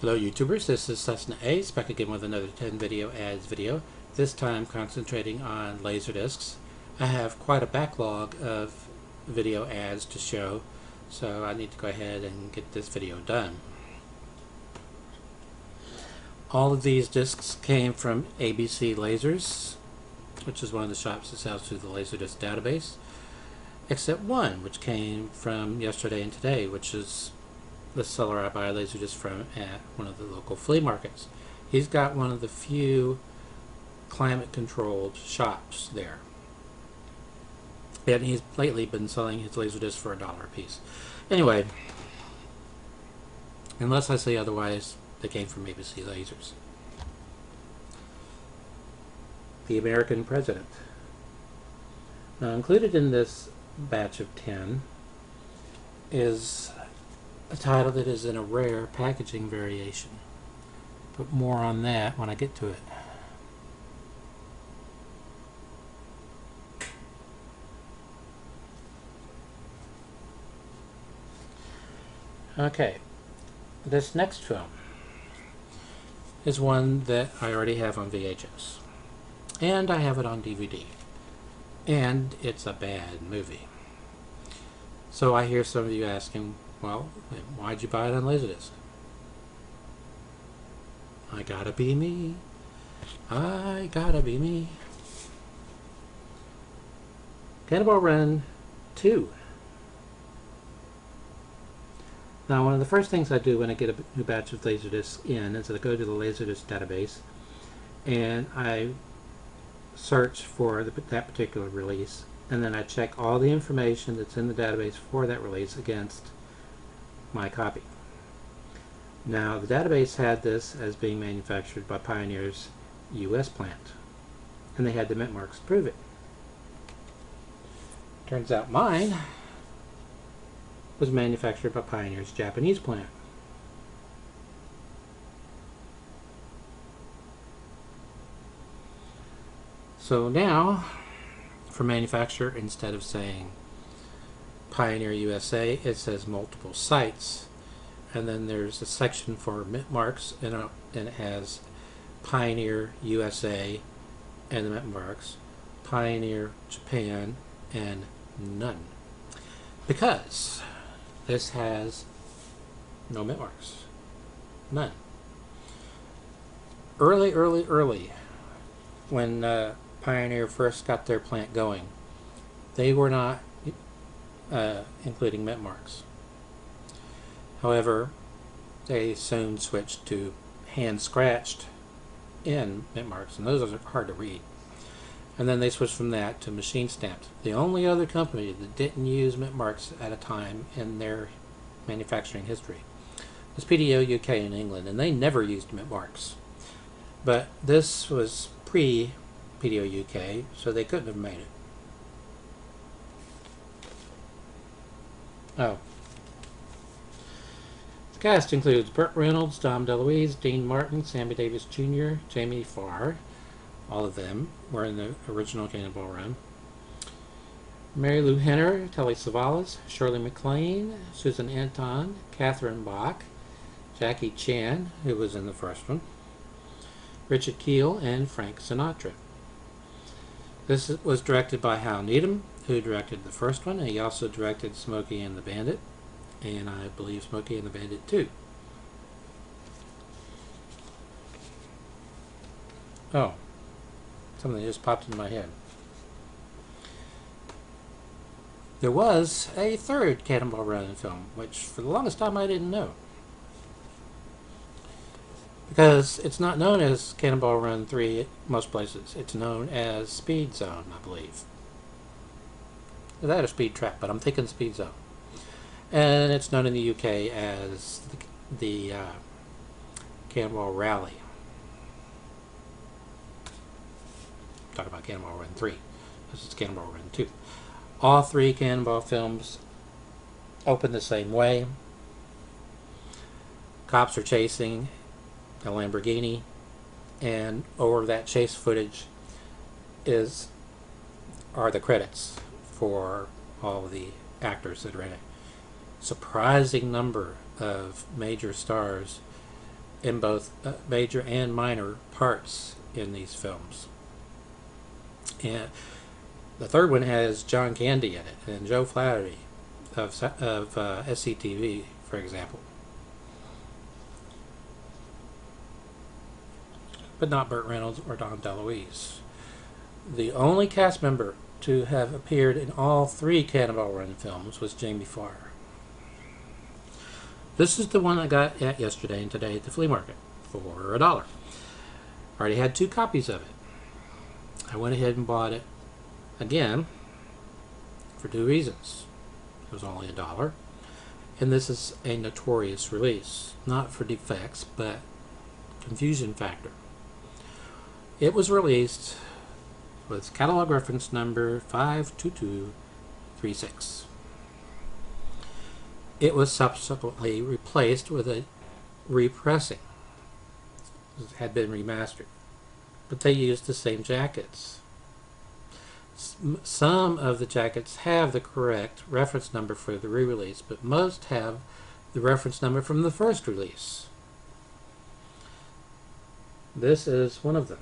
Hello YouTubers, this is Cessna Ace back again with another 10 video ads video, this time concentrating on LaserDiscs. I have quite a backlog of video ads to show, so I need to go ahead and get this video done. All of these discs came from ABC Lasers, which is one of the shops that sells through the LaserDisc database, except one which came from Yesterday and Today, which is the seller I buy LaserDiscs from at one of the local flea markets. He's got one of the few climate controlled shops there, and he's lately been selling his LaserDiscs for $1 a piece. Anyway, unless I say otherwise, they came from ABC Lasers. The American President. Now, included in this batch of 10 is a title that is in a rare packaging variation, but more on that when I get to it. Okay, this next film is one that I already have on VHS, and I have it on DVD, and it's a bad movie. So I hear some of you asking, well, why'd you buy it on LaserDisc? I gotta be me. I gotta be me. Cannonball Run 2. Now, one of the first things I do when I get a new batch of LaserDiscs in is that I go to the LaserDisc database and I search for that particular release, and then I check all the information that's in the database for that release against my copy. Now, the database had this as being manufactured by Pioneer's US plant, and they had the mint marks prove it. Turns out mine was manufactured by Pioneer's Japanese plant. So now, for manufacturer, instead of saying Pioneer USA, it says multiple sites, and then there's a section for mint marks, and it has Pioneer USA and the mint marks, Pioneer Japan, and none, because this has no mint marks, none. Early when Pioneer first got their plant going, they were not including mint marks. However, they soon switched to hand-scratched in mint marks, and those are hard to read. And then they switched from that to machine stamped. The only other company that didn't use mint marks at a time in their manufacturing history was PDO UK in England, and they never used mint marks. But this was pre-PDO UK, so they couldn't have made it. Oh. The cast includes Burt Reynolds, Dom DeLuise, Dean Martin, Sammy Davis Jr., Jamie Farr. All of them were in the original Cannonball Run. Mary Lou Henner, Telly Savalas, Shirley MacLaine, Susan Anton, Catherine Bach, Jackie Chan, who was in the first one, Richard Keel, and Frank Sinatra. This was directed by Hal Needham, who directed the first one, and he also directed Smokey and the Bandit, and I believe Smokey and the Bandit 2. Oh, something just popped into my head. There was a third Cannonball Run film, which for the longest time I didn't know, because it's not known as Cannonball Run 3 at most places. It's known as Speed Zone, I believe. That or Speed Trap, but I'm thinking Speed Zone. And it's known in the UK as the Cannonball Rally. I'm talking about Cannonball Run 3. This is Cannonball Run 2. All three Cannonball films open the same way. Cops are chasing a Lamborghini, and over that chase footage are the credits for all of the actors that are in it. Surprising number of major stars in both major and minor parts in these films. And the third one has John Candy in it and Joe Flaherty of SCTV, for example. But not Burt Reynolds or Dom DeLuise. The only cast member to have appeared in all three Cannonball Run films was Jamie Farr. This is the one I got at yesterday and today at the flea market for $1. I already had 2 copies of it. I went ahead and bought it again for 2 reasons. It was only $1, and this is a notorious release, not for defects, but confusion factor. It was released with catalog reference number 52236. It was subsequently replaced with a repressing. It had been remastered, but they used the same jackets. Some of the jackets have the correct reference number for the re-release, but most have the reference number from the first release. This is one of them.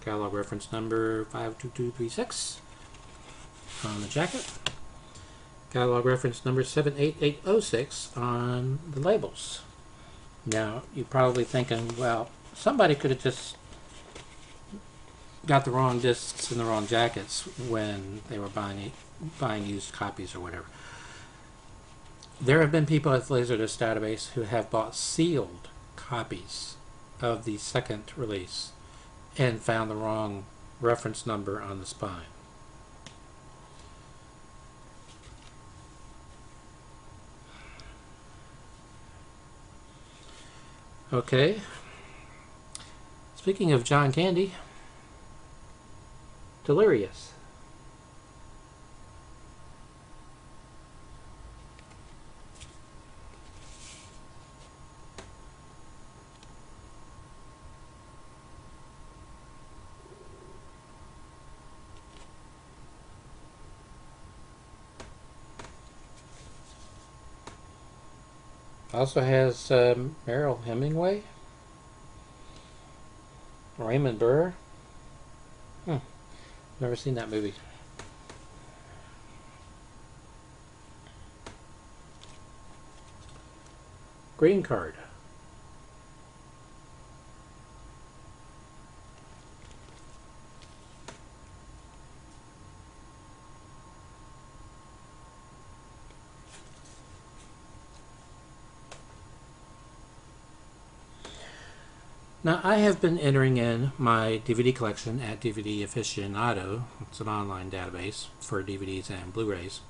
Catalog reference number 52236 on the jacket. Catalog reference number 78806 on the labels. Now, you're probably thinking, well, somebody could have just got the wrong discs and the wrong jackets when they were buying used copies or whatever. There have been people at the LaserDiscs database who have bought sealed copies of the second release and found the wrong reference number on the spine. Okay. Speaking of John Candy, Delirious. Also has Merrill Hemingway, Raymond Burr. Never seen that movie. Green Card. Now, I have been entering in my DVD collection at DVD Aficionado. It's an online database for DVDs and Blu-rays.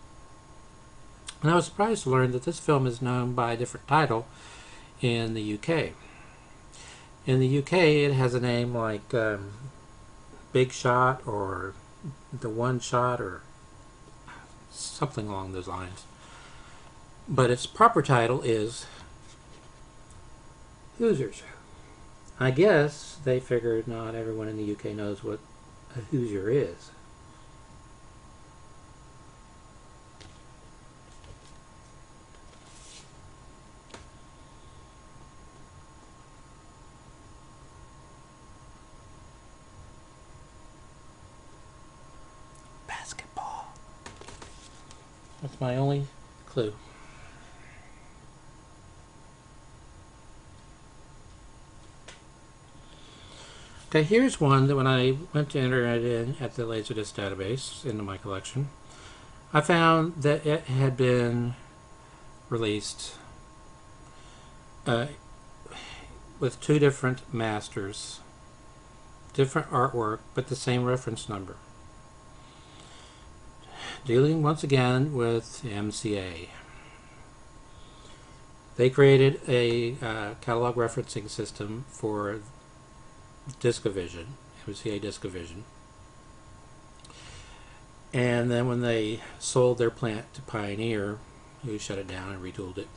And I was surprised to learn that this film is known by a different title in the UK. In the UK, it has a name like Big Shot or The One Shot or something along those lines. But its proper title is Hoosiers. I guess they figured not everyone in the UK knows what a Hoosier is. Basketball. That's my only clue. Okay, here's one that when I went to enter it in at the LaserDiscs database into my collection, I found that it had been released with 2 different masters, different artwork, but the same reference number. Dealing once again with MCA. They created a catalog referencing system for Discovision, MCA Discovision. And then when they sold their plant to Pioneer, who shut it down and retooled it,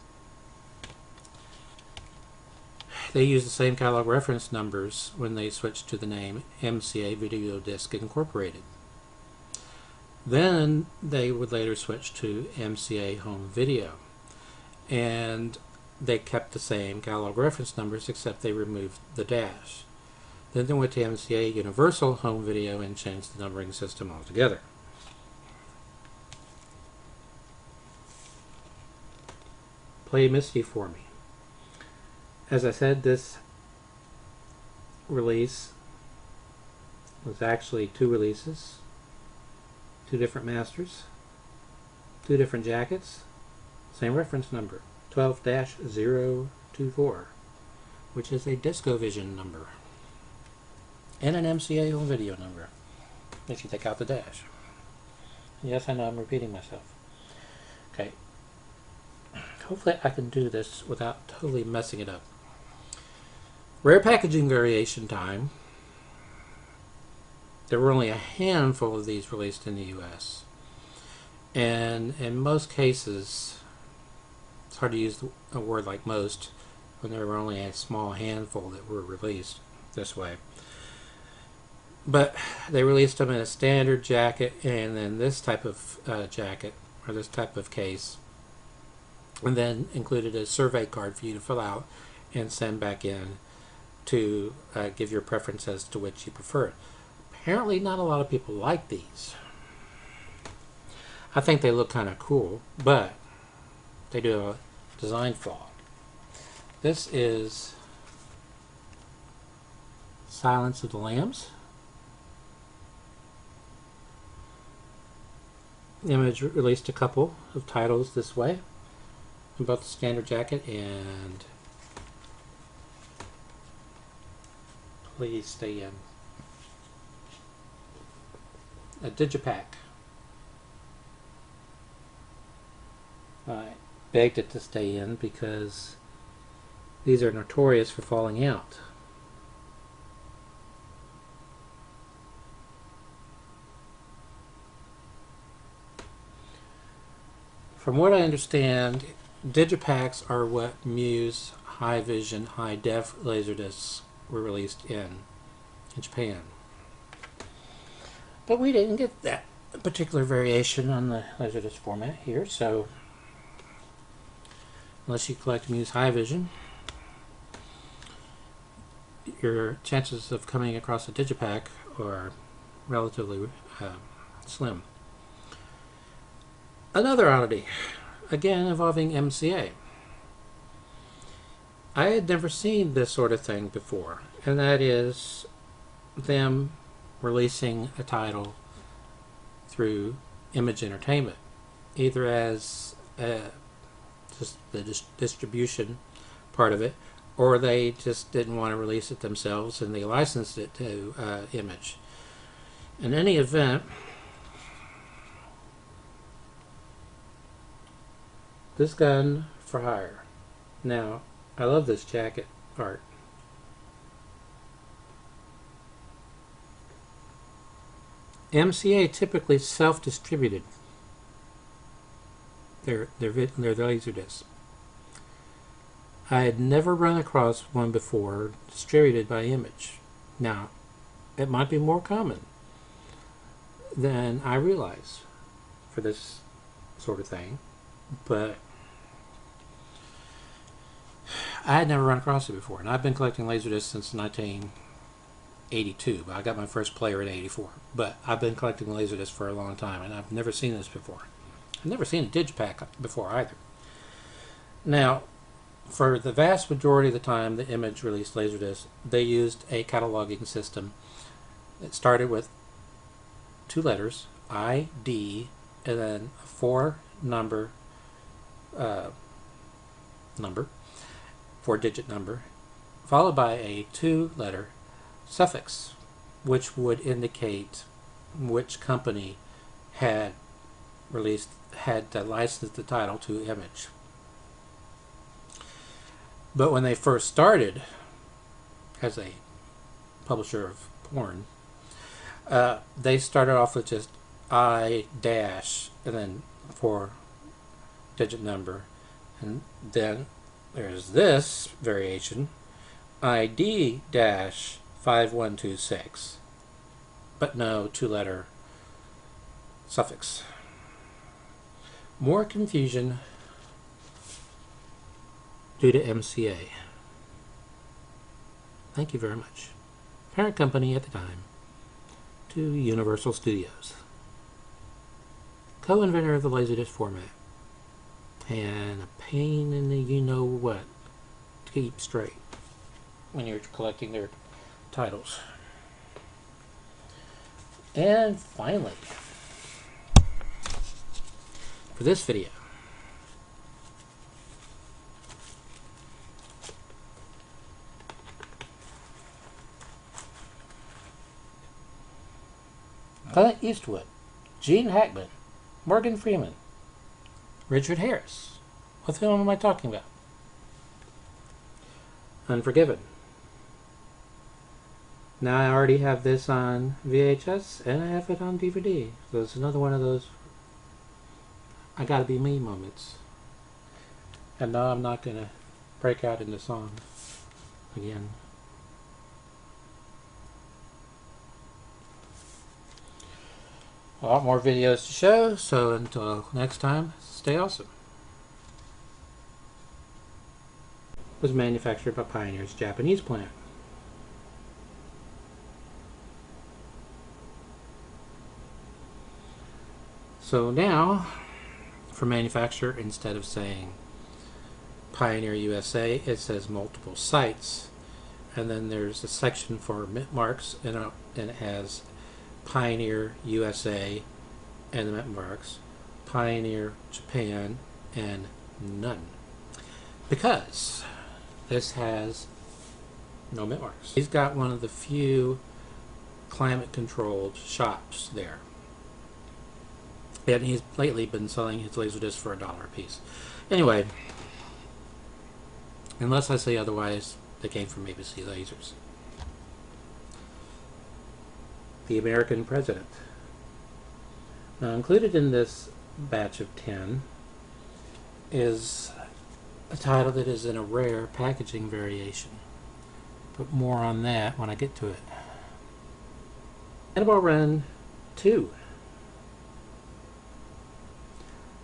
they used the same catalog reference numbers when they switched to the name MCA Video Disc Incorporated. Then they would later switch to MCA Home Video. And they kept the same catalog reference numbers except they removed the dash. Then they went to MCA Universal Home Video and changed the numbering system altogether. Play Misty for me. As I said, this release was actually 2 releases, 2 different masters, 2 different jackets, same reference number, 12-024, which is a DiscoVision number, and an MCA home video number, if you take out the dash. Yes, I know I'm repeating myself. Okay. Hopefully I can do this without totally messing it up. Rare packaging variation time. There were only a handful of these released in the US. And in most cases, it's hard to use a word like most when there were only a small handful that were released this way. But they released them in a standard jacket and then this type of jacket, or this type of case, and then included a survey card for you to fill out and send back in to give your preference as to which you prefer. Apparently not a lot of people like these. I think they look kind of cool, but they do have a design flaw. This is Silence of the Lambs. Image released a couple of titles this way, in both the standard jacket and Please Stay In, a digipack. I begged it to stay in because these are notorious for falling out. From what I understand, digipacks are what Muse High Vision High Def LaserDiscs were released in Japan. But we didn't get that particular variation on the LaserDisc format here, so unless you collect Muse High Vision, your chances of coming across a digipack are relatively slim. Another oddity, again involving MCA. I had never seen this sort of thing before, and that is them releasing a title through Image Entertainment, either as just the distribution part of it, or they just didn't want to release it themselves and they licensed it to Image. In any event, this gun for hire. Now, I love this jacket art. MCA typically self-distributed their LaserDiscs. I had never run across one before distributed by Image. Now, it might be more common than I realize for this sort of thing, but I had never run across it before, and I've been collecting LaserDiscs since 1982. I got my first player in '84, but I've been collecting LaserDiscs for a long time, and I've never seen this before. I've never seen a digipack before either. Now, for the vast majority of the time the Image released LaserDiscs, they used a cataloging system that started with 2 letters, ID, and then a 4-digit number, followed by a 2-letter suffix, which would indicate which company had licensed the title to Image. But when they first started as a publisher of porn, they started off with just I dash and then 4-digit number, and then there's this variation, ID dash 5126, but no 2-letter suffix. More confusion due to MCA. Thank you very much. Parent company at the time to Universal Studios. Co-inventor of the LaserDisc format. And a pain in the you-know-what to keep straight when you're collecting their titles. And finally, for this video, Clint Eastwood, Gene Hackman, Morgan Freeman, Richard Harris. What film am I talking about? Unforgiven. Now I already have this on VHS and I have it on DVD. So it's another one of those I gotta be me moments. And no, I'm not gonna break out into song again. A lot more videos to show, so until next time, stay awesome. It was manufactured by Pioneer's Japanese plant. So now, for manufacturer, instead of saying Pioneer USA, it says multiple sites, and then there's a section for mint marks, and it has Pioneer USA and the mint marks, Pioneer Japan, and none. Because this has no mint marks. He's got one of the few climate controlled shops there. And he's lately been selling his LaserDiscs for $1 a piece. Anyway, unless I say otherwise, they came from ABC Lasers. The American President. Now included in this batch of 10 is a title that is in a rare packaging variation. But more on that when I get to it. Cannonball Run 2.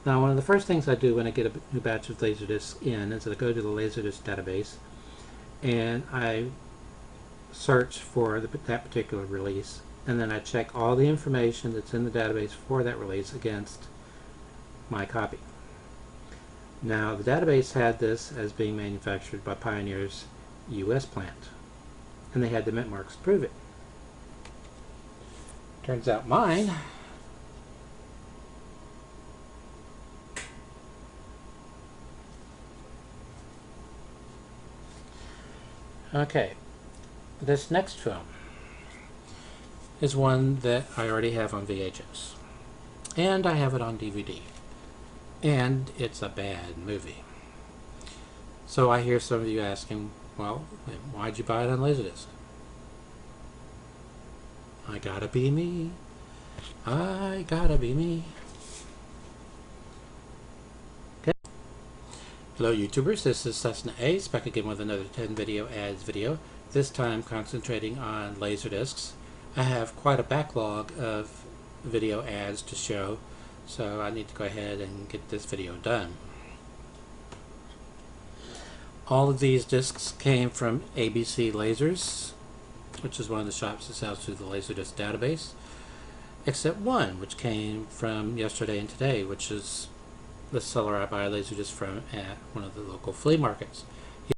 Now one of the first things I do when I get a new batch of LaserDiscs in is I go to the LaserDisc database and I search for that particular release, and then I check all the information that's in the database for that release against my copy. Now the database had this as being manufactured by Pioneer's US plant, and they had the mint marks to prove it. Turns out mine okay, this next film is one that I already have on VHS, and I have it on DVD, and it's a bad movie. So I hear some of you asking, well, why'd you buy it on LaserDisc? I gotta be me. I gotta be me. Okay. Hello YouTubers, this is Cessna Ace back again with another 10 video ads video, this time concentrating on LaserDiscs. I have quite a backlog of video ads to show, so I need to go ahead and get this video done. All of these discs came from ABC Lasers, which is one of the shops that sells through the LaserDisc database, except one, which came from Yesterday and Today, which is the seller I buy LaserDiscs from at one of the local flea markets.